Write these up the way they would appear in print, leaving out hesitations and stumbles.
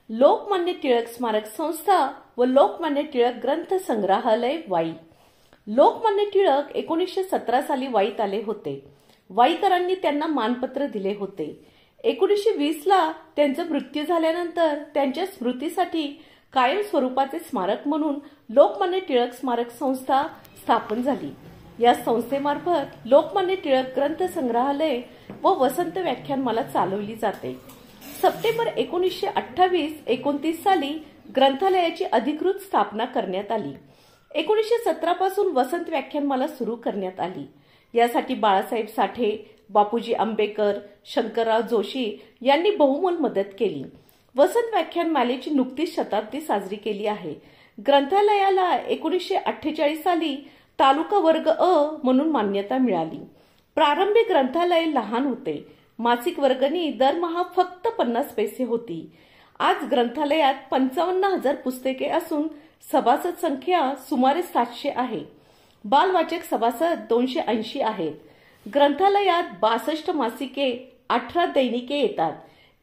लोकमान्य टिळक स्मारक संस्था व लोकमान्य टिळक ग्रंथ संग्रहालय वाई। लोकमान्य टिळक 1917 साली वाईत आले होते। वाईकरांनी त्यांना मानपत्र दिले होते। 1920 ला त्यांचा मृत्यू झाल्यानंतर त्यांच्या स्मृतीसाठी कायम स्वरूपाचे स्मारक म्हणून लोकमान्य टिळक स्मारक संस्था स्थापन झाली। या संस्थेमार्फत लोकमान्य टिळक ग्रंथ संग्रहालय व वसंत व्याख्यानमाला चालवली जाते। सप्टेंबर 1928-29 साली ग्रंथालयाची अधिकृत स्थापना करण्यात आली। 1917 पासून वसंत व्याख्यानमाला सुरू करण्यात आली। यासाठी बाळासाहेब साठे, बापूजी आंबेकर, शंकरराव जोशी यांनी बहुमोल मदत केली। वसंत व्याख्यानमालेची नुकतीच शताब्दी साजरी केली आहे। ग्रंथालयाला 1948 साली तालुका वर्ग अ म्हणून मान्यता मिळाली। प्रारंभी ग्रंथालय लहान होते। मासिक वर्गणी दरमहा फक्त 50 पैसे होती। आज ग्रंथालयात 55,000 पुस्तके असून सभासद संख्या सुमारे 700 आहे। बालवाचक सभासद 280 आहेत। ग्रंथालयात 62 मासिके, 18 दैनिके येतात।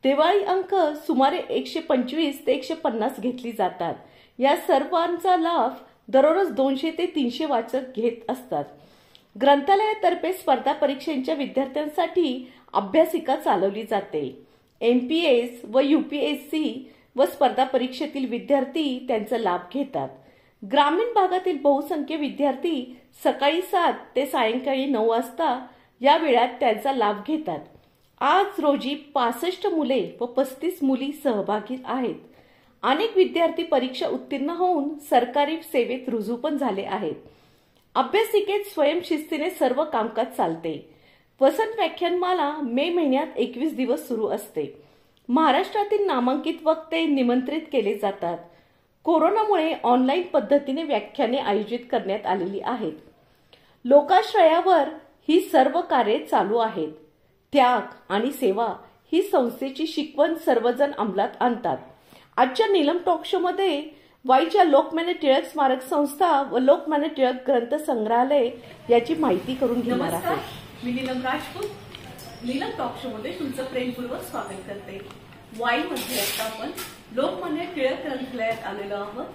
दिवाळी अंक सुमारे 125 ते 150 घेतली जातात। या सर्वांचा लाभ दररोज 200 ते 300 वाचक घेत असतात। ग्रंथालयातर्फे स्पर्धा परीक्षांच्या विद्यार्थ्यांसाठी अभ्यासिका चालवली जाते। MPS व UPSC व स्पर्धा परीक्षेतील विद्यार्थी त्यांचा लाभ घेतात। ग्रामीण भागातील बहुसंख्य विद्यार्थी सकाळी 7 ते सायंकाळी 9 वाजता या वेळात त्यांचा लाभ घेतात। आज रोजी 65 मुले व 35 मुली सहभागी आहेत। अनेक विद्यार्थी परीक्षा उत्तीर्ण होऊन सरकारी सेवेत रुजू पण झाले आहेत। अभ्यासिकेत स्वयंशिस्तीने सर्व कामकाज चालते। वसंत व्याख्यानमाला मे महिन्यात 21 दिवस सुरू असते। महाराष्ट्रातील नामांकित वक्ते निमंत्रित केले जातात। कोरोनामुळे ऑनलाईन पद्धतीने व्याख्याने आयोजित करण्यात आलेली आहेत। लोकाश्रयावर ही सर्व कार्ये चालू आहेत। त्याग आणि सेवा ही संस्थेची शिकवण सर्वजण अंमलात आणतात। आजच्या नीलम टॉक शो मध्ये वाईच्या लोकमान्य टिळक स्मारक संस्था व लोकमान्य टिळक ग्रंथ संग्रहालय याची माहिती करून घेणार आहे। मी नीलम राजपूत नीलम टॉक शो मध्ये तुमचं प्रेमपूर्वक स्वागत करते। वाई मध्ये आता आपण लोकमान्य टिळक ग्रंथालयात आलेलो आहोत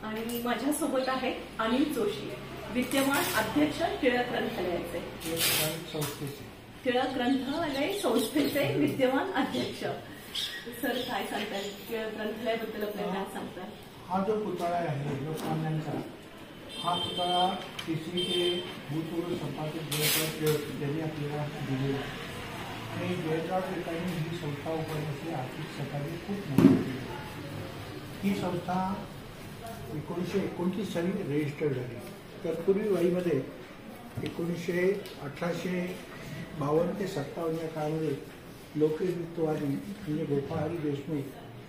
आणि माझ्यासोबत आहेत अनिल जोशी, विद्यमान अध्यक्ष टिळक ग्रंथालयाचे, टिळक ग्रंथालय संस्थेचे विद्यमान अध्यक्ष। सर काय सांगताय टिळक ग्रंथालयाबद्दल आपल्याला काय सांगताय? हा जो पुतळा आहे लोकमान्यांचा, हा पुतळा केसरी ते भूतपूर्व संपादक जयंतराव टिळक यांनी आपल्याला दिलेला आहे आणि जयंतराव टिळकांनी ही संस्था उभारण्याची आर्थिक सहकार्य खूप मोठे केले। ही संस्था 1929 साली रजिस्टर झाली। तत्पूर्वी वाईमध्ये 1852 ते 57 या काळामध्ये लोकहितवादी म्हणजे गोपाळहरी देशमुख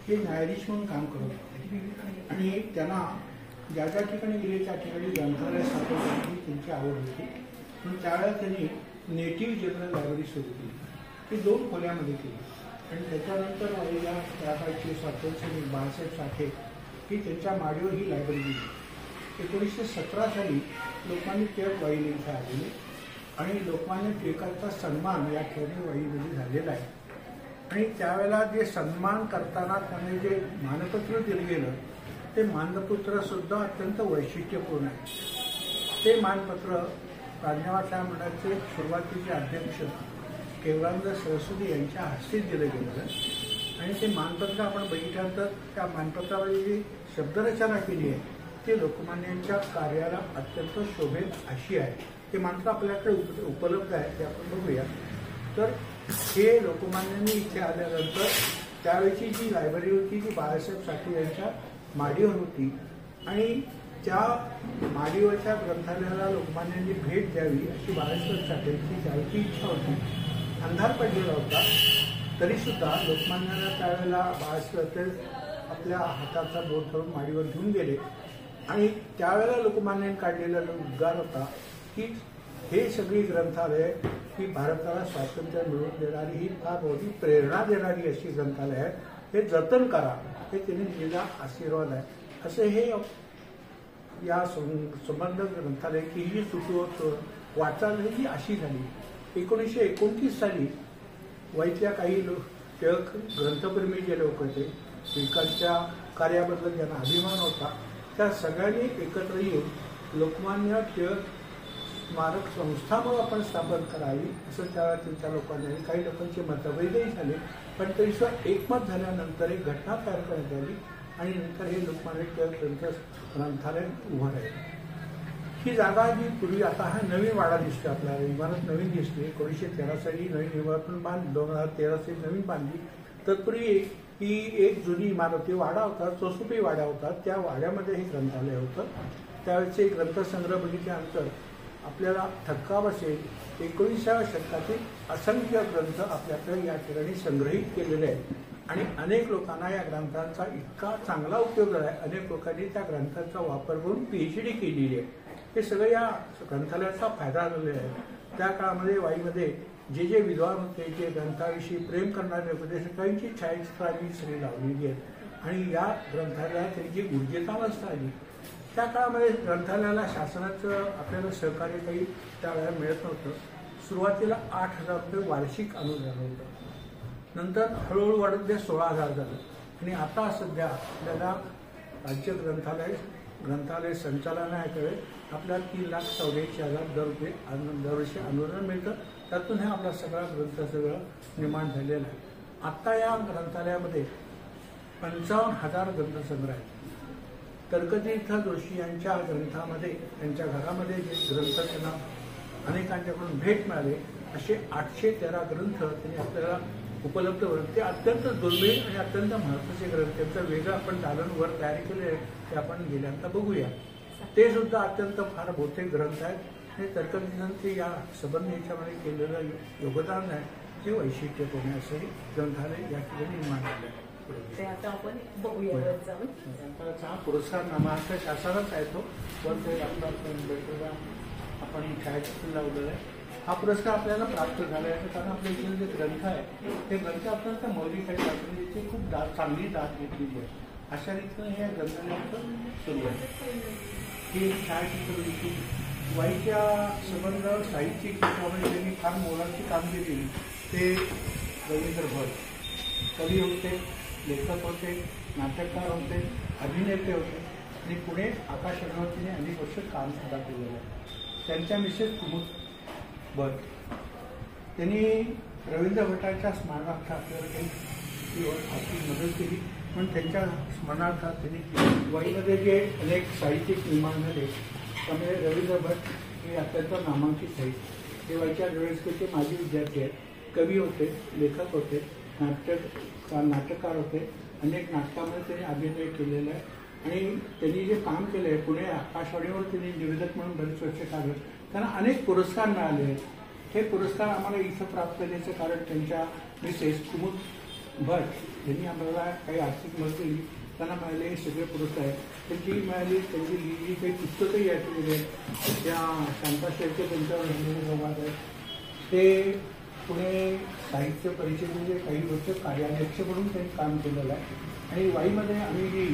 हे न्यायाधीश म्हणून काम करत होते आणि त्यांना ज्या ज्या ठिकाणी गेले त्या ठिकाणी ग्रंथालय स्थापन त्यांची आवड होती। म्हणून त्यावेळेला त्यांनी नेटिव्ह जनरल लायब्ररी सुरू केली। ती 2 खोल्यामध्ये केली आणि त्याच्यानंतर वाईला त्या काळचे स्वातंत्र्य बाळासाहेब साठे ही त्यांच्या माडीवर ही लायब्ररी दिली। 1917 साली लोकमान्य टिळक वाईला इथे आलेले आणि लोकमान्य टिळकांचा सन्मान या ठिकाणी वाईमध्ये झालेला आहे आणि त्यावेळेला जे सन्मान करताना त्यांनी जे मानपत्र दिलं गेलं ते मानपत्र सुद्धा अत्यंत वैशिष्ट्यपूर्ण आहे। ते मानपत्र प्राज्ञावाद मंडळाचे सुरुवातीचे अध्यक्ष केवलानंद सरस्वती यांच्या हस्ते दिलं गेलं आणि ते मानपत्र आपण बघितल्यानंतर त्या मानपत्रामध्ये जी शब्दरचना केली आहे ते लोकमान्यांच्या कार्याला अत्यंत शोभेल अशी आहे। ते मानपत्र आपल्याकडे उपलब्ध आहे, ते आपण बघूया। तर हे लोकमान्यांनी इथे आल्यानंतर त्यावेळची जी लायब्ररी होती ती बाळासाहेब साठे यांच्या माडीवर होती आणि त्या माडीवरच्या ग्रंथालयाला लोकमान्यांनी भेट द्यावी अशी बाळासाहेब साठेंची त्यावेळची इच्छा होती। अंधार पडलेला होता तरीसुद्धा लोकमान्यांना त्यावेळेला बाळासाहेब आपल्या हाताचा बोट धरून माडीवर घेऊन गेले आणि त्यावेळेला लोकमान्यांनी काढलेला उद्गार होता की हे सगळी ग्रंथालय ही भारताला स्वातंत्र्य मिळवून देणारी ही फार मोठी प्रेरणा देणारी अशी ग्रंथालय आहे, हे जतन करा, हे त्यांनी दिलेला आशीर्वाद आहे। असे हे या संबंध ग्रंथालयाची ही सुखवत वाटचाल ही अशी झाली। 1929 साली वाईतल्या काही टिळक ग्रंथप्रेमी जे लोक होते टिळकांच्या कार्याबद्दल ज्यांना अभिमान होता त्या सगळ्यांनी एकत्र येऊन लोकमान्य टिळक स्मारक संस्था मग आपण स्थापन करावी असं त्यांच्या लोकांनी, काही लोकांचे मतभेदही झाले, पण तरीसुद्धा एकमत झाल्यानंतर एक घटना तयार करण्यात आली आणि नंतर हे लोकमान्य टिळक ग्रंथालय उभं राहिलं. ही जागा जी पूर्वी, आता हा नवीन वाडा दिसतो आपल्याला, इमारत नवीन दिसते, 1913 साली नवीन इमारत पण बांधली, 2013 साली नवीन बांधली. तत्पूर्वी ही एक जुनी इमारत, वाडा होता, चौसुपी वाडा होता, त्या वाड्यामध्ये हे ग्रंथालय होतं. त्यावेळेचे ग्रंथसंग्रह बघितल्यानंतर आपल्याला थक्का बसेल. 19व्या शतकातील असंख्य ग्रंथ आपल्याकडे या ठिकाणी संग्रहित केलेले आहेत आणि अनेक लोकांना या ग्रंथांचा इतका चांगला उपयोग झाला आहे. अनेक लोकांनी त्या ग्रंथांचा वापर करून PhD केलेली आहे. हे सगळं या ग्रंथालयाचा फायदा झालेला आहे. त्या काळामध्ये वाईमध्ये जे विद्वान होते, जे ग्रंथाविषयी प्रेम करणारे होते, सगळ्यांची छायाचित्रांनी सगळी लावलेली आहेत आणि या ग्रंथालयात त्यांची ऊर्जेतावस्था आली. त्या काळामध्ये ग्रंथालयाला शासनाचं आपल्याला सहकार्य काही त्यावेळेला मिळत नव्हतं. सुरुवातीला 8,000 रुपये वार्षिक अनुदान होतं, नंतर हळूहळू वाढत ते 16,000 झालं आणि आता सध्या आपल्याला राज्य ग्रंथालय संचालनालयाकडे आपल्याला 3,84,000 रुपये दरवर्षी अनुदान मिळतं. त्यातून हे आपला सगळा ग्रंथ सगळं निर्माण झालेलं आहे. आत्ता या ग्रंथालयामध्ये 55,000 ग्रंथसंग्रह आहेत. तर्कतीर्थ जोशी यांच्या ग्रंथामध्ये, त्यांच्या घरामध्ये जे ग्रंथ त्यांना अनेकांच्याकडून भेट मिळाले, असे 813 ग्रंथ त्यांनी आपल्याला उपलब्ध होते. ते अत्यंत दुर्मिळ आणि अत्यंत महत्त्वाचे ग्रंथ, त्यांचं वेगळं आपण दालन वर तयार केले आहे, ते आपण गेल्यानंतर बघूया. ते सुद्धा अत्यंत फार बहुतेक ग्रंथ आहेत आणि तर्कतीर्थांचे या संबंध याच्यामध्ये केलेलं योगदान आहे ते वैशिष्ट्यपूर्ण असंही ग्रंथालय या ठिकाणी निर्माण झालं आहे. ते आता आपण बघूया जाऊन. ग्रंथालयाचा हा पुरस्कार नामांक शासनाचा आहे, तो पण ते आपला आपण छायाचित्र लावलेलं आहे. हा पुरस्कार आपल्याला प्राप्त झाला आहे कारण आपल्या इथले जे ग्रंथ आहे ते ग्रंथ आपल्याला मौलिक आहे, आपण त्याची खूप चांगली दाद घेतलेली आहे. अशा रीतीनं हे ग्रंथालयाचं सुरू आहे. ही छायाचित्र दिसली. वाईच्या संबंध साहित्यिक क्षेत्रामध्ये त्यांनी फार मोलाची कामगिरी केली. ते रवींद्र भट कवी होते, लेखक होते, नाटककार होते, अभिनेते होते आणि पुणे आकाशवाणीवरतीने अनेक वर्ष काम सुद्धा केलेलं आहे. त्यांच्या मिसेस कुमुद भट, त्यांनी रवींद्र भटांच्या स्मरणार्थ आपल्याला काही मदत केली, पण त्यांच्या स्मरणार्थ त्यांनी वाईमध्ये जे अनेक साहित्यिक निर्माण झाले त्यामुळे रवींद्र भट हे अत्यंत नामांकित आहेत. ते वाईच्या वेळेसचे माजी विद्यार्थी आहेत, कवी होते, लेखक होते, नाटककार होते. अनेक नाटकामध्ये त्यांनी अभिनय केलेला आहे आणि त्यांनी जे काम केलं आहे पुणे आकाशवाणीवर त्यांनी निवेदक म्हणून बरेच वर्ष काढलं. त्यांना अनेक पुरस्कार मिळाले आहेत. हे पुरस्कार आम्हाला इथं प्राप्त करण्याचं कारण त्यांच्या मिसेस कुमुद भट यांनी आम्हाला काही आर्थिक मदत केली, त्यांना मिळाले हे सगळे पुरस्कार आहेत. त्यांची मिळाली, त्यांची लिहिलेली काही पुस्तकंही याठिकाणी आहेत. त्या शांता शेळके त्यांच्यावर लिहिलेले संवाद आहेत. ते पुणे साहित्य परिषदेचे काही वर्ष कार्याध्यक्ष म्हणून त्यांनी काम केलेलं आहे. आणि वाईमध्ये आम्ही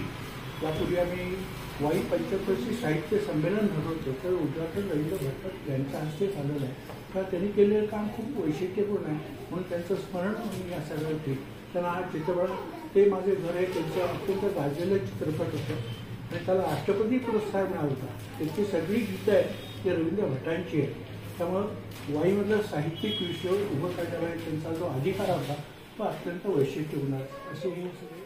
यापूर्वी आम्ही वाई 75 साहित्य संमेलन भरवतो, तर उद्घाटन रवींद्र भट यांच्या हस्ते झालेलं आहे. तर त्यांनी केलेलं काम खूप वैशिष्ट्यपूर्ण आहे म्हणून त्यांचं स्मरण म्हणून या सगळं केलं. त्यांना हा चित्रपट ते माझे घर आहे त्यांचं अत्यंत गाजलेलं चित्रपट होतं आणि त्याला राष्ट्रपती पुरस्कार मिळाला होता. त्यांची सगळी गीतं आहेत ते रवींद्र भटांची आहेत. त्यामुळं वाईमधलं साहित्यिक विषय उभं करण्याला त्यांचा जो अधिकार होता तो अत्यंत वैशिष्ट्यपूर्ण आहे. असे हे सगळे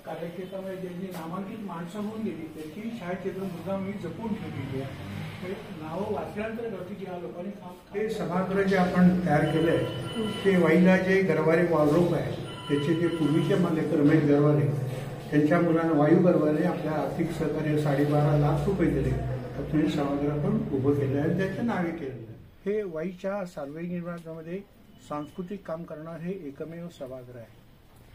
कार्यक्षेत्रामध्ये ज्यांची नामांकित माणसं होऊन गेली त्याची छायाचित्र सुद्धा मी जपून ठेवलेली आहे. नावं वाचल्यानंतर कळते की या लोकांनी हे सभागृह जे आपण तयार केलं आहे ते वाईला जे गरवारे वाळरोप आहे त्याचे जे पूर्वीचे मालक रमेश गरवारे त्यांच्या मुलांना वायू गरवारे आपल्या आर्थिक सहकार्य 12.5 लाख रुपये दिले. त्यातून सभागृह पण उभं केलं आहे, त्याच्या नावे केलेलं आहे. हे वाईच्या सार्वजनिक निर्माणामध्ये सांस्कृतिक काम करणारं हे एकमेव सभागृह आहे.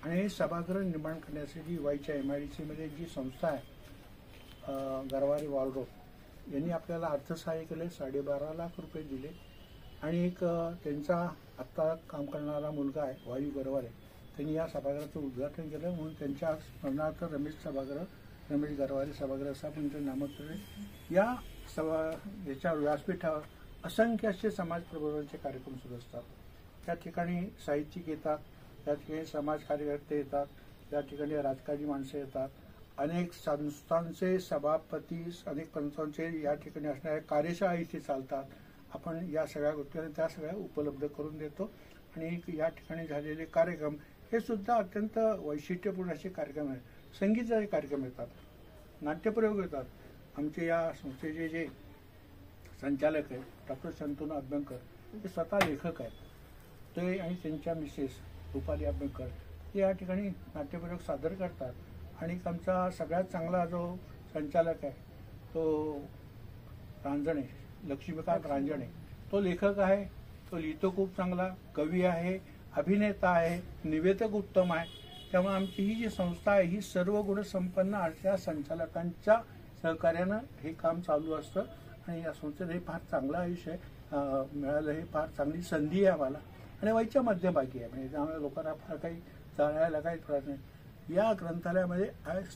आणि हे सभागृह निर्माण करण्यासाठी वाईच्या MIDC मध्ये जी संस्था आहे गरवारे वाळरोप यांनी आपल्याला अर्थसहाय्य केले, 12.5 लाख रुपये दिले. आणि एक त्यांचा आत्ता काम करणारा मुलगा आहे वायू गरवारे, त्यांनी या सभागृहाचं उद्घाटन केलं म्हणून त्यांच्या स्मरणार्थ रमेश गरवारे सभागृह असं आपण त्यांचं नामकरण. याच्या व्यासपीठावर असंख्य असे समाज प्रबोधनाचे कार्यक्रम सुरू असतात. त्या ठिकाणी साहित्यिक येतात, त्या ठिकाणी समाज कार्यकर्ते येतात, या ठिकाणी राजकारणी माणसं येतात, अनेक संस्थांचे सभापती, अनेक पंचांचे या ठिकाणी असणाऱ्या कार्यशाळा इथे चालतात. आपण या सगळ्या गोष्टी त्या सगळ्या उपलब्ध करून देतो. आणि या ठिकाणी झालेले कार्यक्रम हे सुद्धा अत्यंत वैशिष्ट्यपूर्ण असे कार्यक्रम आहेत. संगीताचे कार्यक्रम येतात, नाट्यप्रयोग येतात. आमचे या संस्थेचे जे संचालक आहेत डॉक्टर शंतनू अभ्यंकर, ते स्वतः लेखक आहेत. ते आणि त्यांच्या मिसेस रुपाली अभ्यंकर ते या ठिकाणी नाट्यप्रयोग सादर करतात. आणि आमचा सगळ्यात चांगला जो संचालक आहे तो रांजणे, लक्ष्मीकांत रांजणे, तो लेखक आहे. तो लिहितो खूप चांगला, कवी आहे, अभिनेता आहे, निवेदक उत्तम आहे. त्यामुळे आमची ही जी संस्था आहे ही सर्व गुणसंपन्न अशा संचालकांच्या सहकार्यानं हे काम चालू असतं. आणि या संस्थेला हे फार चांगलं आयुष्य मिळालं, हे फार चांगली संधी आहे आम्हाला. आणि वाईच्या मध्यभागी आहे, म्हणजे त्यामुळे लोकांना फार काही जाण्याला काही त्रास नाही. या ग्रंथालयामध्ये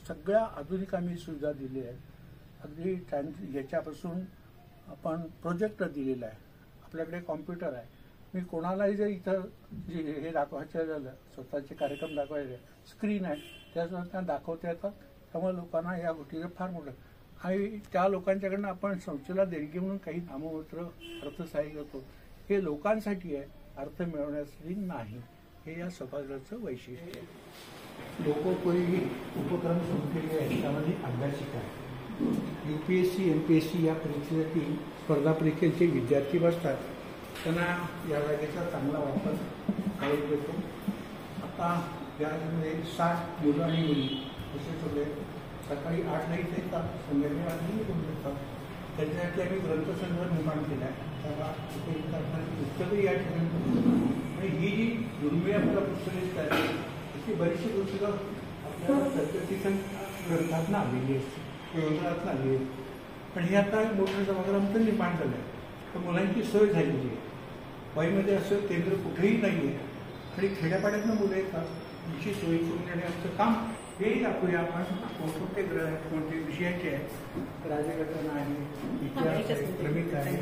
सगळ्या आधुनिक आम्ही सुविधा दिलेल्या आहेत. अगदी याच्यापासून आपण प्रोजेक्टर दिलेला आहे, आपल्याकडे कॉम्प्युटर आहे. मी कोणालाही जर इथं जे हे दाखवायचं झालं, स्वतःचे कार्यक्रम दाखवायचे, स्क्रीन आहे त्याच्यावर त्यांना दाखवता येतात. त्यामुळे लोकांना या गोष्टीचं फार मोठं. आणि त्या लोकांच्याकडनं आपण संस्थेला देणगी म्हणून काही नाममात्र अर्थसहाय्य करतो. हे लोकांसाठी आहे, अर्थ मिळवण्यासाठी नाही. हे या सभागृहाचं वैशिष्ट्य आहे. लोकोपयोगी उपक्रम सुरू केले आहेत, त्यामध्ये अभ्यासिका आहे. UPSC MPSC या परीक्षेसाठी स्पर्धा परीक्षेचे विद्यार्थी बसतात, त्यांना या जागेचा चांगला वापर करून देतो. आता यामध्ये 60 मुलं आणि मुली असे सगळे सकाळी 8ला इथे येतात, संध्याकाळी 8ला निघून येतात. त्याच्यासाठी आम्ही ग्रंथसंग्रह निर्माण केला आहे. त्याला पुस्तकं या ठिकाणी. आणि ही जी दुर्मिळ आपल्याला पुस्तके आहेत ती बरीचशी पुस्तकं आपल्याला प्रत्येक ग्रंथातून आलेली असते, ग्रंथातून आलेली आहे. पण हे आता मोठं सभागृहामध्ये निर्माण झालं आहे. तर मुलांची सोय झालेली आहे. वाईमध्ये असं केंद्र कुठेही नाही आहे. आणि खेड्यापाड्यातनं मुलं येतात, तिची सोयी करून देणे आमचं काम. हेही दाखवूया आपण कोणकोणते ग्रह आहेत, कोणते विषयाचे आहेत. राजघटना आहे, इतिहास आहे, क्रमिक आहे.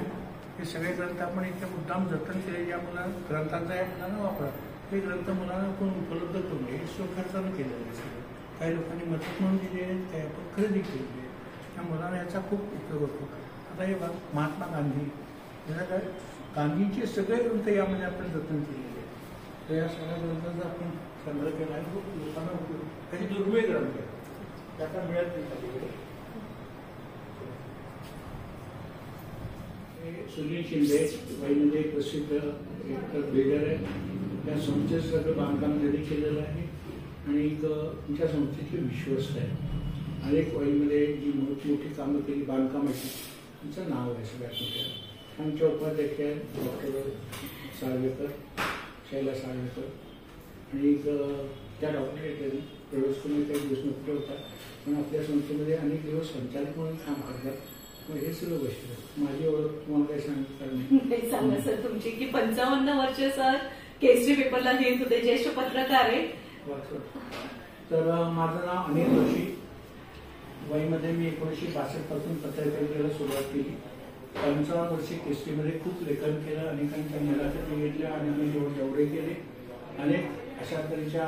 हे सगळे ग्रंथ आपण इथे मुद्दाम जतन केले. या मुलांना ग्रंथांचा या मुलांना वापरा. हे ग्रंथ मुलांना कोण उपलब्ध करून हे स्वखर्चानं केलेलं आहे सगळं. काही लोकांनी मदत म्हणून दिली आहे, काही आपण खरेदी केली आहे. त्या मुलांना याचा खूप उपयोग होतो. आता हे बघ, महात्मा गांधी, काय गांधींचे सगळे ग्रंथ यामध्ये आपण जतन केलेले आहेत. तर या सगळ्या ग्रंथांचा आपण संग्रह केला आहे. खूप लोकांना उपयोग. काही दुर्मिळ ग्रंथ आहेत, त्याचा मिळत नाही कधीकडे. सुनील शिंदे वाईमध्ये प्रसिद्ध एक बिल्डर आहे. त्या संस्थेचं सगळं बांधकाम त्यांनी केलेलं आहे. आणि तुमच्या संस्थेचे विश्वस्त आहे. अनेक वाईमध्ये जी मोठी कामं केली बांधकामाची, त्यांचं नाव आहे सगळ्यात मोठ्या. आमच्या उपाध्यक्ष आहेत डॉक्टर साळवेकर, शैला साळवेकर. आणि त्या डॉक्टरने प्रवेश करून काही दिवस नोकरी होता, पण आपल्या संस्थेमध्ये अनेक दिवस संचालक म्हणून काम करतात. हे सगळं गोष्टी माझी ओळख तुम्हाला काही सांगितलं नाही. सांगा सर तुमची की 55 वर्ष सर केसरी पेपरला लिहित होते, ज्येष्ठ पत्रकार आहे. तर माझं नाव अनिल जोशी. वाईमध्ये मी 1962 पासून पत्रकारितेला सुरुवात केली. 55 वर्षे केसरीमध्ये खूप लेखन केलं, अनेकांच्या मुलाखती घेतल्या आणि मी जेवढे केले. अनेक अशा तऱ्हेच्या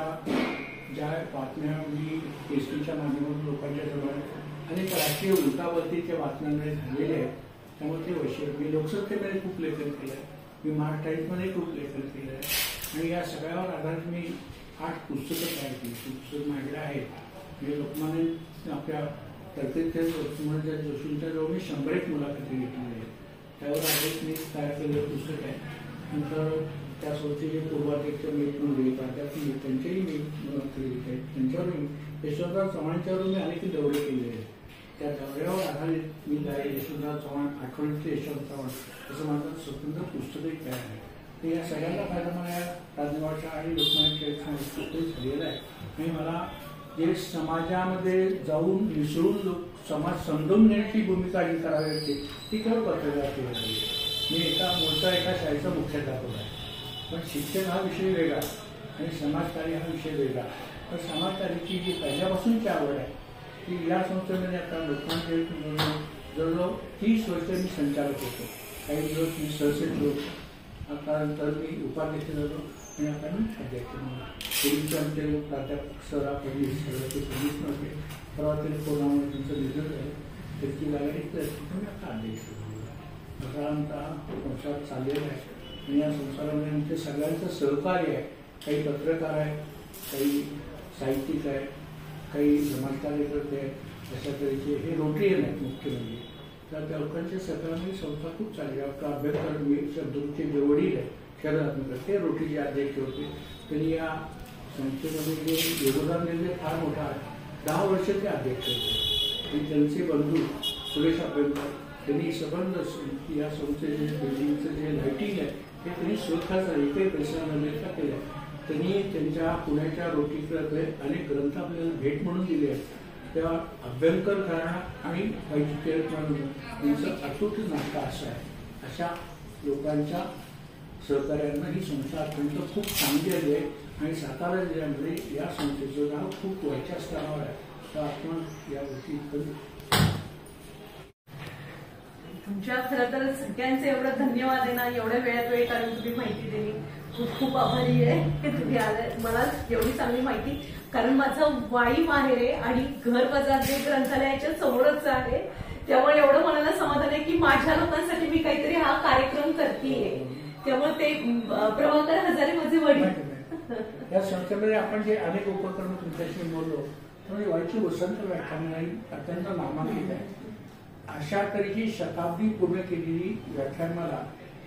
ज्या बातम्या मी केसरीच्या माध्यमातून लोकांच्या जवळ, अनेक राष्ट्रीय उलटावरतीच्या बातम्यांमध्ये झालेले आहेत. त्यामुळे ते वैशिष्ट्य. मी लोकसत्तेमध्ये खूप लेखन केलं आहे, मी महाराष्ट्र टाईम्समध्ये खूप लेखन केलं आहे. आणि या सगळ्यावर आधारित मी 8 पुस्तकं तयार केली. पुस्तक माझ्याकडे आहेत. म्हणजे लोकमान्य आपल्या तरतेच्या जोशींच्या जवळ मी 101 मुलाखती घेतलेल्या आहेत. त्यावर आधारित मी तयार केलेलं पुस्तक आहे. नंतर त्या संस्थेचे पूर्वाध्यक्ष मी प्राध्यापक त्यांच्याही मी मुलाखती घेत आहेत. त्यांच्यावर यशवंतराव चव्हाणांच्यावर मी अनेक दौरे केलेले आहेत. त्या दौऱ्यावर आधारित मी यशवंतराव चव्हाण, आठवणीतले यशवंत चव्हाण असं माझं स्वतंत्र पुस्तकही तयार आहे. तर या सगळ्यांना फायदा मला या राजभाषा आणि लोकमान्य टिळक संस्कृती झालेला आहे. आणि मला जे समाजामध्ये जाऊन मिसळून समाज समजून घेण्याची भूमिका ही करावी लागते, ती केवळ पत्रकार केली पाहिजे. मी एका शाळेचा मुख्याध्यापक आहे, पण शिक्षण हा विषय वेगळा आणि समाजकार्य हा विषय वेगळा. तर समाजकार्याची जी पहिल्यापासूनची आवड आहे ती या संस्थेमध्ये आता लोकमान्य जवळजवळ 30 वर्ष मी संचालक होतो. काही दिवस मी सहसचिव होतो. आता नंतर मी उपाध्यक्ष झालो. आणि आता मी अध्यक्ष म्हणून. पूर्वीचे आमचे प्राध्यापक सर फडणवीस सगळ्याचे सर्विस नव्हते, परवा त्यांनी कोरोनामुळे त्यांचं निधन झालं, त्याची जागा तुम्ही आता अध्यक्ष झाला. असा आमचा संसार चाललेला आहे. आणि या संसारामध्ये आमचे सगळ्यांचं सहकार्य आहे. काही पत्रकार आहेत, काही साहित्यिक आहेत, काही समाजकार्यकर्ते आहेत, अशा तऱ्हेचे हे रोटरीयन आहेत मुख्य म्हणजे. त्या लोकांच्या सहकार्याने संस्था खूप चालली. डॉक्टर आंबेडकर तुमचे जे वडील आहेत शरद आंबेडकर ते रोटरीचे अध्यक्ष होते. त्यांनी या संस्थेमध्ये जे योगदान दिले फार मोठं आहे. 10 वर्ष ते अध्यक्ष होते. आणि त्यांचे बंधू सुरेश आंबेडकर त्यांनी संबंध या संस्थेचे बिल्डिंगचं जे लाईटिंग आहे ते त्यांनी स्वतःच एकही पैसा न देता केलं. त्यांनी त्यांच्या पुण्याच्या रोटीकडे अनेक ग्रंथ आपल्याला भेट म्हणून दिले आहेत. त्या अभ्यंकर घराणा आणि टिळक यांचं अतूट नातं असं आहे. अशा लोकांच्या सहकार्यांना ही संस्था अत्यंत खूप चांगली आली आहे. आणि सातारा जिल्ह्यामध्ये या संस्थेचं नाव खूप वरच्या स्तरावर आहे. तर आपण या गोष्टी तुमच्या खरं तर सगळ्यांचे एवढं धन्यवाद आहे ना, एवढ्या वेळ काढून तुम्ही माहिती दिली. खूप खूप आभारी आहे की तुम्ही आले. मला एवढी चांगली माहिती, कारण माझं वाई माहेर आहे आणि घर बाजार जे ग्रंथालयाच्या समोरच आहे. त्यामुळे एवढं मनाला समाधान आहे की माझ्या लोकांसाठी मी काहीतरी हा कार्यक्रम करतेय. त्यामुळे ते प्रभाकर हजारे माझे वडील. या संस्थेमध्ये आपण जे अनेक उपक्रम तुमच्याशी बोललो त्यामुळे वाईची वसंत व्याख्यान अत्यंत नामांकित आहे. अशा तऱ्हेची शताब्दी पूर्ण केलेली व्याख्यानमाला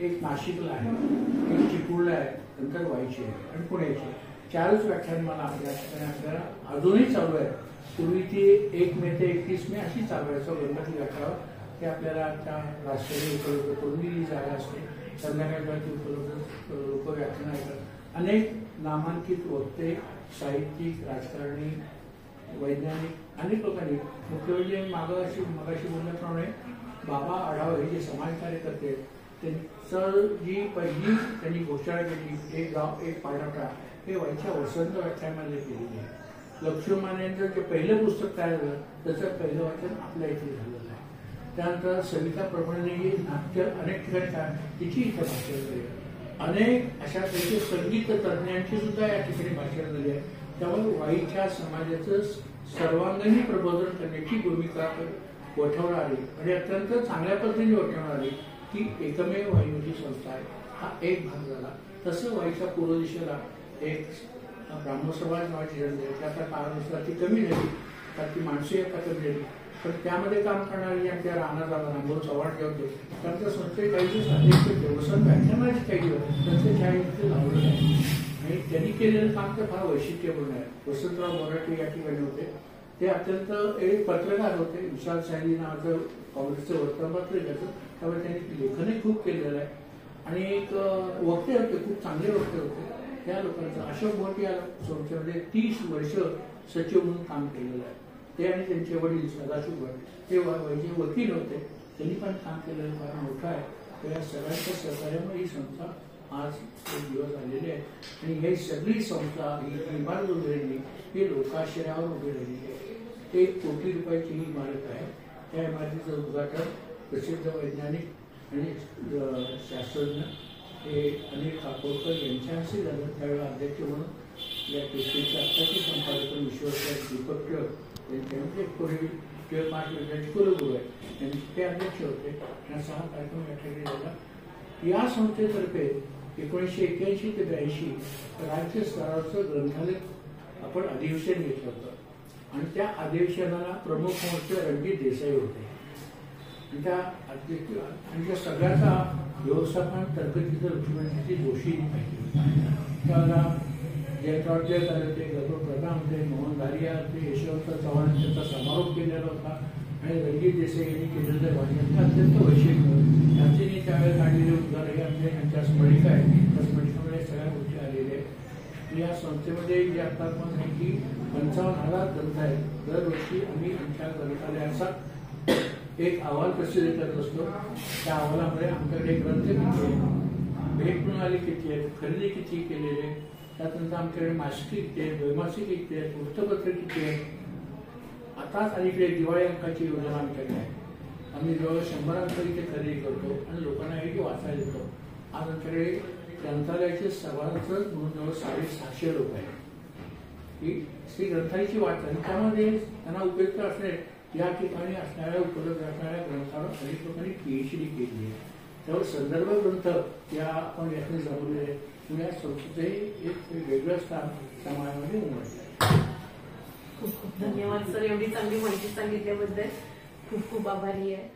एक नाशिकला आहे, एक चिपळूणला आहे, नंतर वाईची आहे आणि पुण्याची. 4च व्याख्यानमाला या ठिकाणी आपल्याला अजूनही चालू आहे. पूर्वी ती 1 मे ते 31 मे अशी चालू आहे. गणपती व्याख्यावर ते आपल्याला त्या राष्ट्रीय उपलब्ध करून दिली जागा असते. संध्याकाळी उपलब्ध लोक व्याख्यान ऐकतात. अनेक नामांकित वक्ते, साहित्यिक, राजकारणी, वैज्ञानिक अनेक लोकांनी मुख्य म्हणजे मगाशी बोलल्याप्रमाणे बाबा आढावा हे जे समाज कार्यकर्ते त्यांचं जी पहिली त्यांनी घोषणा केली एक गाव एक पाठवठा हे वाईच्या वसंत व्याख्यानामध्ये केलेली आहे. लक्ष्मण यांचं जे पहिलं पुस्तक तयार झालं त्याचं पहिलं वाचन आपल्या इथे झालेलं आहे. त्यानंतर सविता प्रभूंनी नाट्य अनेक ठिकाणी तिची इथे भाषण झाली. अनेक अशा काही संगीत तज्ज्ञांची सुद्धा या ठिकाणी भाषण झाली आहे. त्यामुळे वाईच्या समाजाचं सर्वांगीण प्रबोधन करण्याची भूमिका वठवणारी आणि अत्यंत चांगल्या पद्धतीने वठवणारी ती एकमेव वाईची संस्था आहे. हा एक भाग झाला. तसं वाईच्या पूर्व दिशेला एक ब्राह्मण समाज नावाची जनता त्याचा काळानुसार ती कमी झाली, तर ती माणसे आता कमी झाली. पण त्यामध्ये काम करणारे आमच्या राणा रामभाऊ चव्हाण जे होते त्यांच्या संस्थेत काही दिवस अध्यक्ष व्यवसाय व्याख्यानाचे काही दिवस त्यांचे छायाचित्र लावलेलं आहे. आणि त्यांनी केलेलं काम तर फार वैशिष्ट्यपूर्ण आहे. वसंतराव मोराटे या ठिकाणी होते. ते अत्यंत एक पत्रकार होते. विशाल सायली नावाचं काँग्रेसचं वर्तमानपत्र घ्यायचं. त्यामुळे त्यांनी लेखनही खूप केलेलं आहे. आणि एक वक्ते होते, खूप चांगले वक्ते होते. त्या लोकांचं अशोक भोट या संस्थेमध्ये 30 वर्ष सचिव म्हणून काम केलेलं आहे. ते आणि त्यांचे वडील सदाशिव भट ते वैद्य वकील होते. त्यांनी पण काम केलेलं फार मोठं आहे. तर या सगळ्यांच्या सहकार्यामुळे ही संस्था आज एक दिवस आलेली आहे. आणि ही सगळी संस्था ही इमारत उभी राहिली ही लोकाश्रयावर उभी राहिलेली आहे. 1 कोटी रुपयाची ही इमारत आहे. त्या इमारतीचं उद्घाटन प्रसिद्ध वैज्ञानिक आणि शास्त्रज्ञ हे अनिल काकोडकर यांच्या हस्ते झालं. त्यावेळेला अध्यक्ष म्हणून या पेशवेचे आत्ताचे संपादक विश्वविद्यालय दीपक टिळक त्यांचे पूर्वी टिळक महाविद्यालयाचे कुलगुरू आहे त्यांचे ते अध्यक्ष होते. त्यांचा हा कार्यक्रम या ठिकाणी झाला. या संस्थेतर्फे 1981 ते 82 राज्य स्तरावरचं ग्रंथालय आपण अधिवेशन घेतलं होतं. आणि त्या अधिवेशनाला प्रमुख म्हणून रणजित देसाई होते. आणि त्या सगळ्याचा व्यवस्थापन तरकतीचं लक्ष्मणजी जोशींनी पाहिजे. त्याला जयंतराव टिळक आले होते, गौरव प्रधान होते, मोहन धारिया होते, यशवंत चव्हाण त्यांचा समारोप केलेला होता. आणि रणजित देसाई यांनी केलेलं वाचन अत्यंत वैशिष्ट्य त्यांनी त्यावेळेस काढलेले उद्गार हे आमच्या यांच्या स्मरणिका आहे. त्या स्मरणिकामध्ये सगळ्या गोष्टी आलेल्या आहेत. या संस्थेमध्ये जे आता पण आहे की 55,000 ग्रंथ आहेत. दरवर्षी आम्ही आमच्या ग्रंथालयाचा एक अहवाल प्रसिद्ध करत असतो. त्या अहवालामध्ये आमच्याकडे ग्रंथ किती आहेत, भेट प्रणाली किती आहेत, खरेदी किती केलेले, त्यानंतर आमच्याकडे मासिक किती आहेत, द्वैमासिक किती आहेत, वृत्तपत्र किती आहेत. आताच अलीकडे दिवाळी अंकाची योजना आमच्याकडे आहे. आम्ही जवळ 100 अंक इथे खरेदी करतो आणि लोकांना हे वाचायला देतो. आज आमच्याकडे ग्रंथालयाचे सभासद म्हणून जवळ 650 लोक आहेत. ही श्री ग्रंथालयाची वाट आणि त्यामध्ये त्यांना उपयुक्त असणे या ठिकाणी असणाऱ्या उपलब्ध असणाऱ्या ग्रंथावर अनेक लोकांनी PhD केली आहे. त्यावर संदर्भ ग्रंथ या आपण यातून जमवलेले या संस्थेचे एक वेगळं स्थान समाजामध्ये उमटलं आहे. खूप खूप धन्यवाद सर, एवढी चांगली माहिती सांगितल्याबद्दल खूप खूप आभारी आहे.